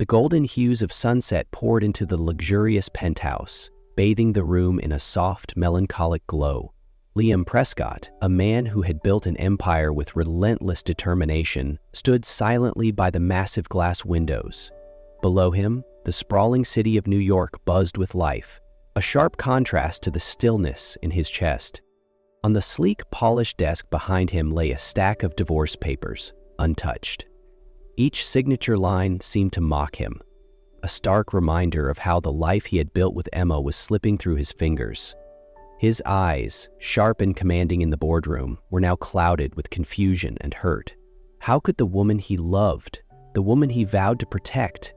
The golden hues of sunset poured into the luxurious penthouse, bathing the room in a soft, melancholic glow. Liam Prescott, a man who had built an empire with relentless determination, stood silently by the massive glass windows. Below him, the sprawling city of New York buzzed with life, a sharp contrast to the stillness in his chest. On the sleek, polished desk behind him lay a stack of divorce papers, untouched. Each signature line seemed to mock him, a stark reminder of how the life he had built with Emma was slipping through his fingers. His eyes, sharp and commanding in the boardroom, were now clouded with confusion and hurt. How could the woman he loved, the woman he vowed to protect,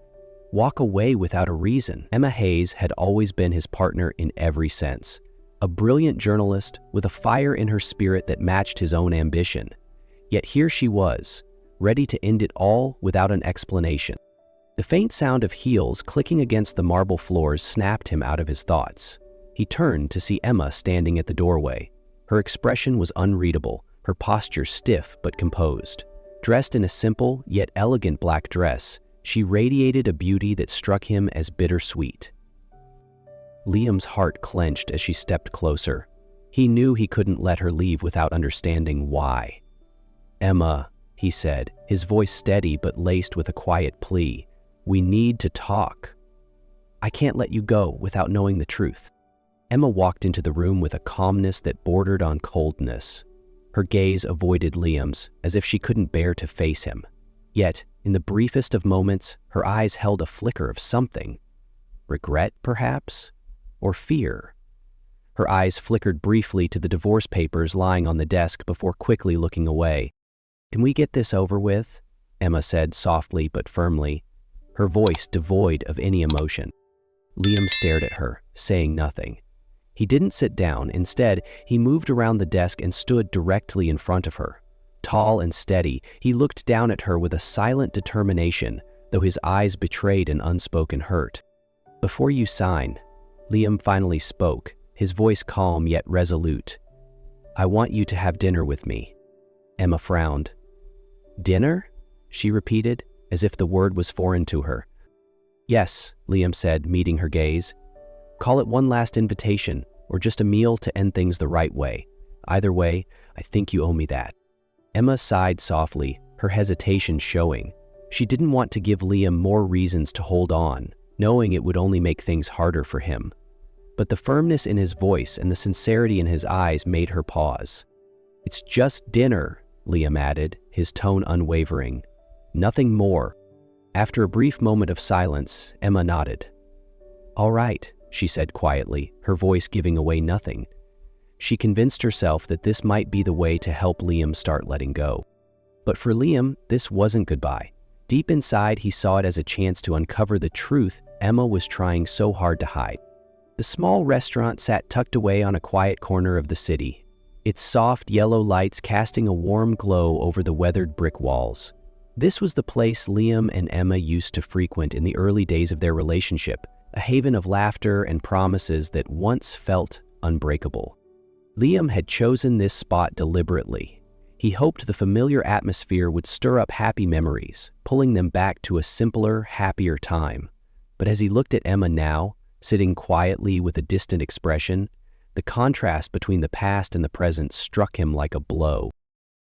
walk away without a reason? Emma Hayes had always been his partner in every sense, a brilliant journalist with a fire in her spirit that matched his own ambition. Yet here she was, ready to end it all without an explanation. The faint sound of heels clicking against the marble floors snapped him out of his thoughts. He turned to see Emma standing at the doorway. Her expression was unreadable, her posture stiff but composed. Dressed in a simple yet elegant black dress, she radiated a beauty that struck him as bittersweet. Liam's heart clenched as she stepped closer. He knew he couldn't let her leave without understanding why. "Emma," he said, his voice steady but laced with a quiet plea, "we need to talk. I can't let you go without knowing the truth." Emma walked into the room with a calmness that bordered on coldness. Her gaze avoided Liam's, as if she couldn't bear to face him. Yet, in the briefest of moments, her eyes held a flicker of something. Regret, perhaps? Or fear? Her eyes flickered briefly to the divorce papers lying on the desk before quickly looking away. "Can we get this over with?" Emma said softly but firmly, her voice devoid of any emotion. Liam stared at her, saying nothing. He didn't sit down. Instead, he moved around the desk and stood directly in front of her. Tall and steady, he looked down at her with a silent determination, though his eyes betrayed an unspoken hurt. "Before you sign," Liam finally spoke, his voice calm yet resolute, "I want you to have dinner with me." Emma frowned. "Dinner?" she repeated, as if the word was foreign to her. "Yes," Liam said, meeting her gaze. "Call it one last invitation, or just a meal to end things the right way. Either way, I think you owe me that." Emma sighed softly, her hesitation showing. She didn't want to give Liam more reasons to hold on, knowing it would only make things harder for him. But the firmness in his voice and the sincerity in his eyes made her pause. "It's just dinner," Liam added, his tone unwavering. "Nothing more." After a brief moment of silence, Emma nodded. "All right," she said quietly, her voice giving away nothing. She convinced herself that this might be the way to help Liam start letting go. But for Liam, this wasn't goodbye. Deep inside, he saw it as a chance to uncover the truth Emma was trying so hard to hide. The small restaurant sat tucked away on a quiet corner of the city, its soft yellow lights casting a warm glow over the weathered brick walls. This was the place Liam and Emma used to frequent in the early days of their relationship, a haven of laughter and promises that once felt unbreakable. Liam had chosen this spot deliberately. He hoped the familiar atmosphere would stir up happy memories, pulling them back to a simpler, happier time. But as he looked at Emma now, sitting quietly with a distant expression, the contrast between the past and the present struck him like a blow.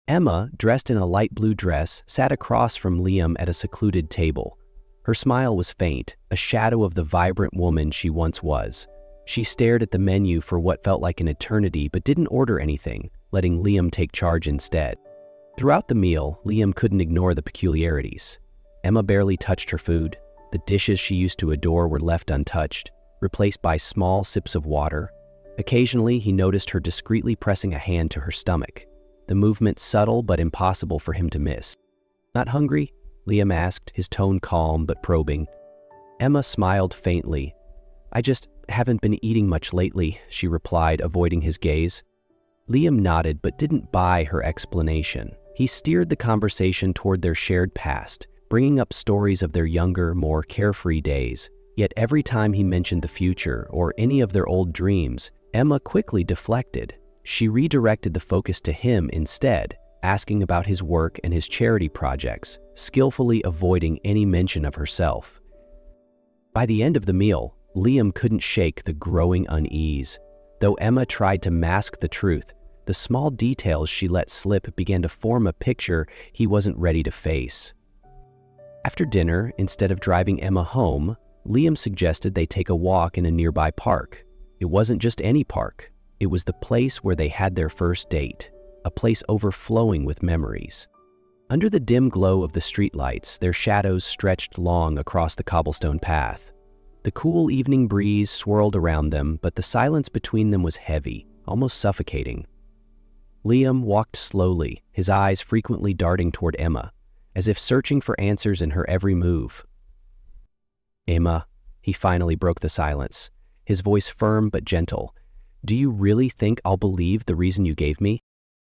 Emma, dressed in a light blue dress, sat across from Liam at a secluded table. Her smile was faint, a shadow of the vibrant woman she once was. She stared at the menu for what felt like an eternity but didn't order anything, letting Liam take charge instead. Throughout the meal, Liam couldn't ignore the peculiarities. Emma barely touched her food. The dishes she used to adore were left untouched, replaced by small sips of water. Occasionally, he noticed her discreetly pressing a hand to her stomach, the movement subtle but impossible for him to miss. "Not hungry?" Liam asked, his tone calm but probing. Emma smiled faintly. "I just haven't been eating much lately," she replied, avoiding his gaze. Liam nodded but didn't buy her explanation. He steered the conversation toward their shared past, bringing up stories of their younger, more carefree days. Yet every time he mentioned the future or any of their old dreams, Emma quickly deflected. She redirected the focus to him instead, asking about his work and his charity projects, skillfully avoiding any mention of herself. By the end of the meal, Liam couldn't shake the growing unease. Though Emma tried to mask the truth, the small details she let slip began to form a picture he wasn't ready to face. After dinner, instead of driving Emma home, Liam suggested they take a walk in a nearby park. It wasn't just any park. It was the place where they had their first date, a place overflowing with memories. Under the dim glow of the streetlights, their shadows stretched long across the cobblestone path. The cool evening breeze swirled around them, but the silence between them was heavy, almost suffocating. Liam walked slowly, his eyes frequently darting toward Emma, as if searching for answers in her every move. "Emma," he finally broke the silence, his voice firm but gentle. "Do you really think I'll believe the reason you gave me?"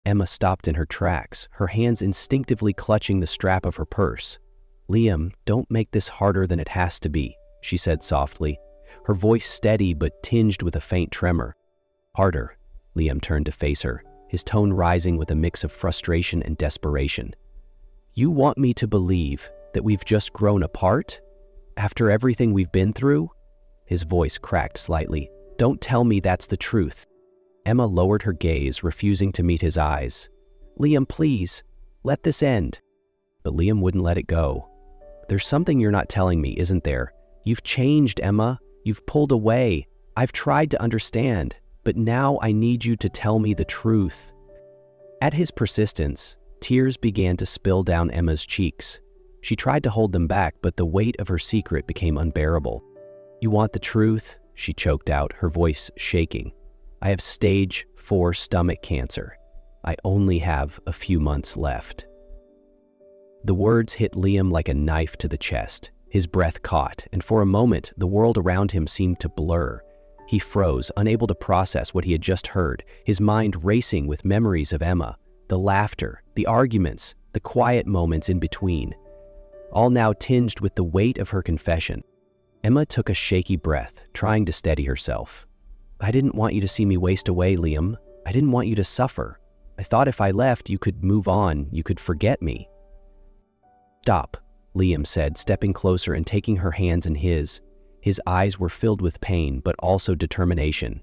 Emma stopped in her tracks, her hands instinctively clutching the strap of her purse. "Liam, don't make this harder than it has to be," she said softly, her voice steady but tinged with a faint tremor. "Harder." Liam turned to face her, his tone rising with a mix of frustration and desperation. "You want me to believe that we've just grown apart? After everything we've been through?" His voice cracked slightly. "Don't tell me that's the truth." Emma lowered her gaze, refusing to meet his eyes. "Liam, please, let this end." But Liam wouldn't let it go. "There's something you're not telling me, isn't there? You've changed, Emma. You've pulled away. I've tried to understand, but now I need you to tell me the truth." At his persistence, tears began to spill down Emma's cheeks. She tried to hold them back, but the weight of her secret became unbearable. "You want the truth?" she choked out, her voice shaking. "I have stage 4 stomach cancer. I only have a few months left." The words hit Liam like a knife to the chest. His breath caught, and for a moment, the world around him seemed to blur. He froze, unable to process what he had just heard, his mind racing with memories of Emma, the laughter, the arguments, the quiet moments in between, all now tinged with the weight of her confession. Emma took a shaky breath, trying to steady herself. "I didn't want you to see me waste away, Liam. I didn't want you to suffer. I thought if I left, you could move on, you could forget me." "Stop," Liam said, stepping closer and taking her hands in his. His eyes were filled with pain, but also determination.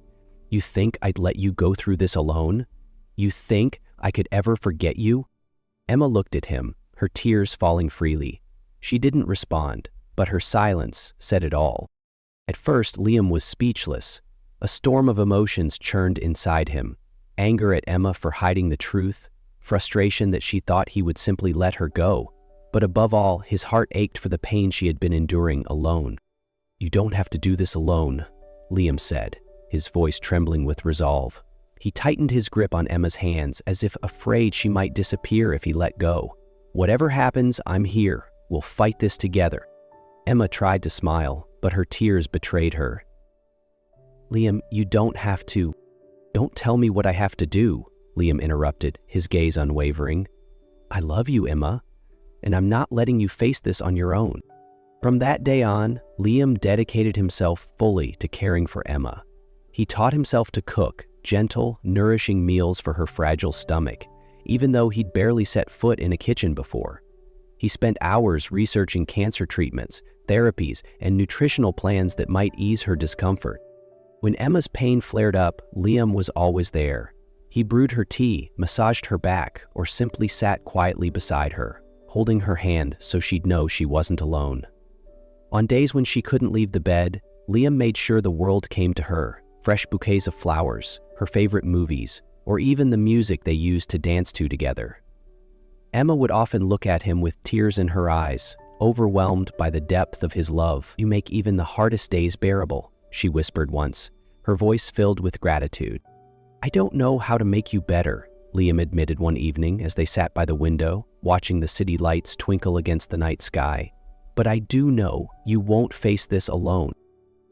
"You think I'd let you go through this alone? You think I could ever forget you?" Emma looked at him, her tears falling freely. She didn't respond, but her silence said it all. At first, Liam was speechless. A storm of emotions churned inside him. Anger at Emma for hiding the truth, frustration that she thought he would simply let her go. But above all, his heart ached for the pain she had been enduring alone. "You don't have to do this alone," Liam said, his voice trembling with resolve. He tightened his grip on Emma's hands as if afraid she might disappear if he let go. "Whatever happens, I'm here. We'll fight this together." Emma tried to smile, but her tears betrayed her. "Liam, you don't have to." "Don't tell me what I have to do," Liam interrupted, his gaze unwavering. "I love you, Emma, and I'm not letting you face this on your own." From that day on, Liam dedicated himself fully to caring for Emma. He taught himself to cook gentle, nourishing meals for her fragile stomach, even though he'd barely set foot in a kitchen before. He spent hours researching cancer treatments, therapies, and nutritional plans that might ease her discomfort. When Emma's pain flared up, Liam was always there. He brewed her tea, massaged her back, or simply sat quietly beside her, holding her hand so she'd know she wasn't alone. On days when she couldn't leave the bed, Liam made sure the world came to her, fresh bouquets of flowers, her favorite movies, or even the music they used to dance to together. Emma would often look at him with tears in her eyes, overwhelmed by the depth of his love. "You make even the hardest days bearable," she whispered once, her voice filled with gratitude. "I don't know how to make you better," Liam admitted one evening as they sat by the window, watching the city lights twinkle against the night sky. "But I do know you won't face this alone."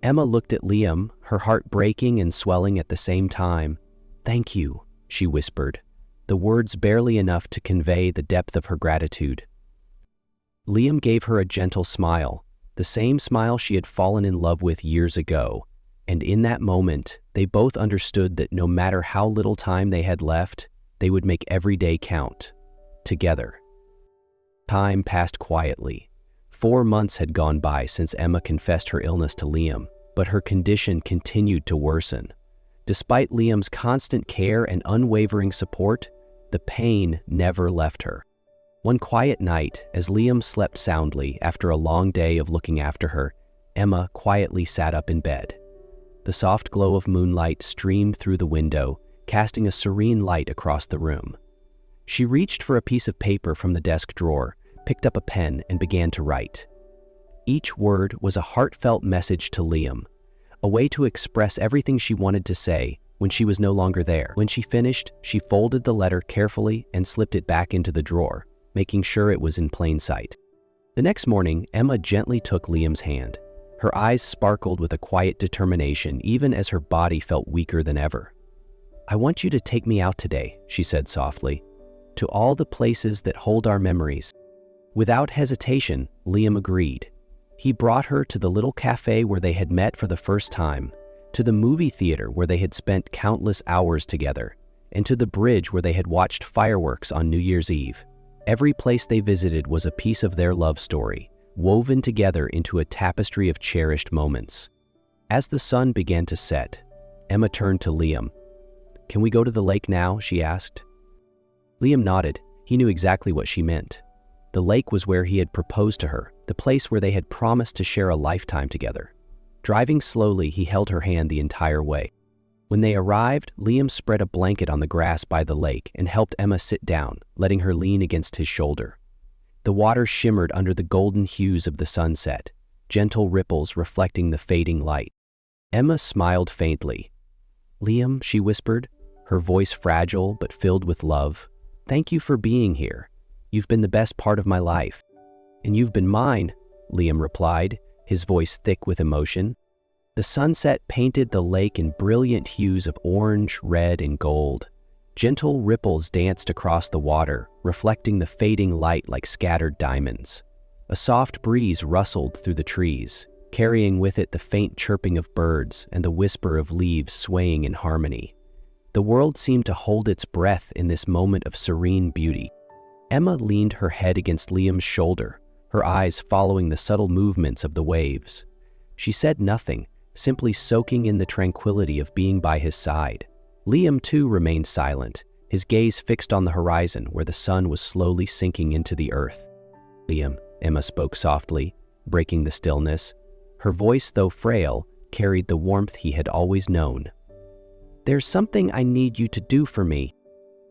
Emma looked at Liam, her heart breaking and swelling at the same time. "Thank you," she whispered, the words barely enough to convey the depth of her gratitude. Liam gave her a gentle smile, the same smile she had fallen in love with years ago, and in that moment, they both understood that no matter how little time they had left, they would make every day count, together. Time passed quietly. 4 months had gone by since Emma confessed her illness to Liam, but her condition continued to worsen. Despite Liam's constant care and unwavering support, the pain never left her. One quiet night, as Liam slept soundly after a long day of looking after her, Emma quietly sat up in bed. The soft glow of moonlight streamed through the window, casting a serene light across the room. She reached for a piece of paper from the desk drawer, picked up a pen, and began to write. Each word was a heartfelt message to Liam, a way to express everything she wanted to say when she was no longer there. When she finished, she folded the letter carefully and slipped it back into the drawer, making sure it was in plain sight. The next morning, Emma gently took Liam's hand. Her eyes sparkled with a quiet determination, even as her body felt weaker than ever. "I want you to take me out today," she said softly, "to all the places that hold our memories." Without hesitation, Liam agreed. He brought her to the little cafe where they had met for the first time, to the movie theater where they had spent countless hours together, and to the bridge where they had watched fireworks on New Year's Eve. Every place they visited was a piece of their love story, woven together into a tapestry of cherished moments. As the sun began to set, Emma turned to Liam. "Can we go to the lake now?" she asked. Liam nodded. He knew exactly what she meant. The lake was where he had proposed to her, the place where they had promised to share a lifetime together. Driving slowly, he held her hand the entire way. When they arrived, Liam spread a blanket on the grass by the lake and helped Emma sit down, letting her lean against his shoulder. The water shimmered under the golden hues of the sunset, gentle ripples reflecting the fading light. Emma smiled faintly. "Liam," she whispered, her voice fragile but filled with love, "thank you for being here. You've been the best part of my life." "And you've been mine," Liam replied, his voice thick with emotion. The sunset painted the lake in brilliant hues of orange, red, and gold. Gentle ripples danced across the water, reflecting the fading light like scattered diamonds. A soft breeze rustled through the trees, carrying with it the faint chirping of birds and the whisper of leaves swaying in harmony. The world seemed to hold its breath in this moment of serene beauty. Emma leaned her head against Liam's shoulder, her eyes following the subtle movements of the waves. She said nothing, simply soaking in the tranquility of being by his side. Liam, too, remained silent, his gaze fixed on the horizon where the sun was slowly sinking into the earth. "Liam," Emma spoke softly, breaking the stillness. Her voice, though frail, carried the warmth he had always known. "There's something I need you to do for me."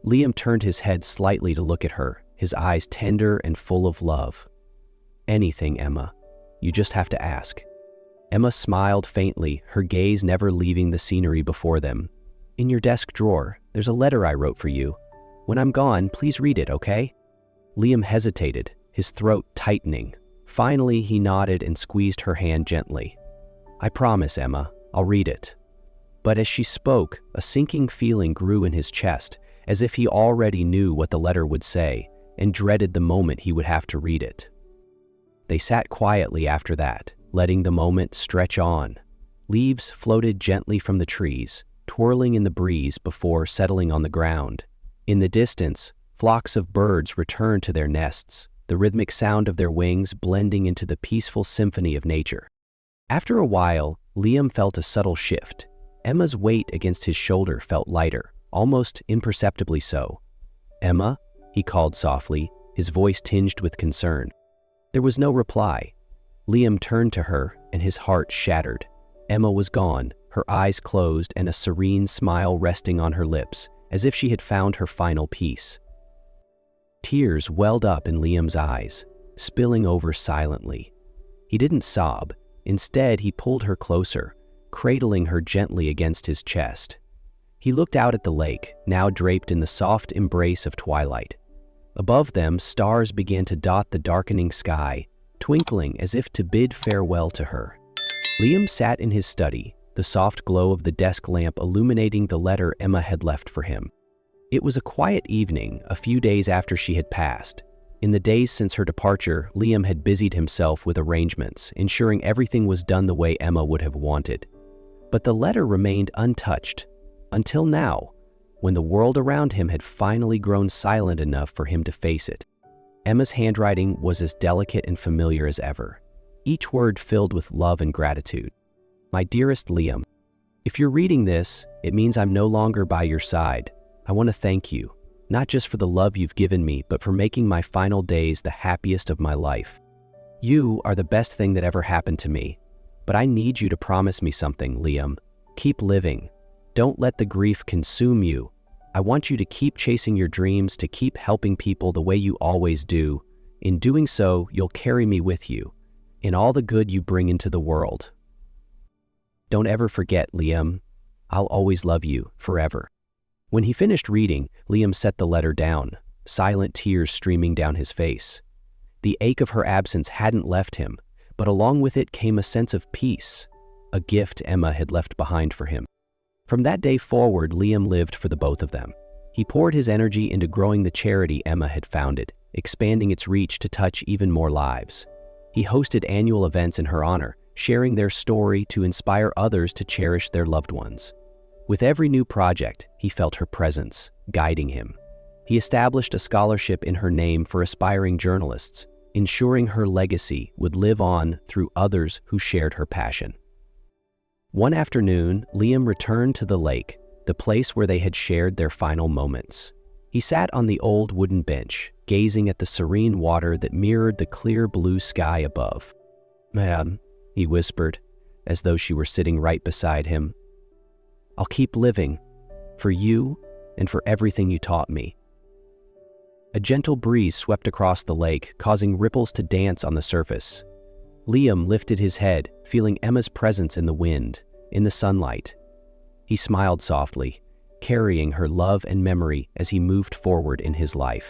Liam turned his head slightly to look at her, his eyes tender and full of love. "Anything, Emma. You just have to ask." Emma smiled faintly, her gaze never leaving the scenery before them. "In your desk drawer, there's a letter I wrote for you. When I'm gone, please read it, okay?" Liam hesitated, his throat tightening. Finally, he nodded and squeezed her hand gently. "I promise, Emma, I'll read it." But as she spoke, a sinking feeling grew in his chest, as if he already knew what the letter would say and dreaded the moment he would have to read it. They sat quietly after that, letting the moment stretch on. Leaves floated gently from the trees, twirling in the breeze before settling on the ground. In the distance, flocks of birds returned to their nests, the rhythmic sound of their wings blending into the peaceful symphony of nature. After a while, Liam felt a subtle shift. Emma's weight against his shoulder felt lighter, almost imperceptibly so. "Emma?" he called softly, his voice tinged with concern. There was no reply. Liam turned to her, and his heart shattered. Emma was gone, her eyes closed and a serene smile resting on her lips, as if she had found her final peace. Tears welled up in Liam's eyes, spilling over silently. He didn't sob. Instead, he pulled her closer, cradling her gently against his chest. He looked out at the lake, now draped in the soft embrace of twilight. Above them, stars began to dot the darkening sky, twinkling as if to bid farewell to her. Liam sat in his study, the soft glow of the desk lamp illuminating the letter Emma had left for him. It was a quiet evening, a few days after she had passed. In the days since her departure, Liam had busied himself with arrangements, ensuring everything was done the way Emma would have wanted. But the letter remained untouched, until now, when the world around him had finally grown silent enough for him to face it. Emma's handwriting was as delicate and familiar as ever, each word filled with love and gratitude. My dearest Liam, if you're reading this, it means I'm no longer by your side. I want to thank you, not just for the love you've given me, but for making my final days the happiest of my life. You are the best thing that ever happened to me. But I need you to promise me something, Liam. Keep living. Don't let the grief consume you. I want you to keep chasing your dreams, to keep helping people the way you always do. In doing so, you'll carry me with you, in all the good you bring into the world. Don't ever forget, Liam. I'll always love you, forever. When he finished reading, Liam set the letter down, silent tears streaming down his face. The ache of her absence hadn't left him, but along with it came a sense of peace, a gift Emma had left behind for him. From that day forward, Liam lived for the both of them. He poured his energy into growing the charity Emma had founded, expanding its reach to touch even more lives. He hosted annual events in her honor, sharing their story to inspire others to cherish their loved ones. With every new project, he felt her presence, guiding him. He established a scholarship in her name for aspiring journalists, ensuring her legacy would live on through others who shared her passion. One afternoon, Liam returned to the lake, the place where they had shared their final moments. He sat on the old wooden bench, gazing at the serene water that mirrored the clear blue sky above. "Ma'am," he whispered, as though she were sitting right beside him, "I'll keep living, for you and for everything you taught me." A gentle breeze swept across the lake, causing ripples to dance on the surface. Liam lifted his head, feeling Emma's presence in the wind, in the sunlight. He smiled softly, carrying her love and memory as he moved forward in his life.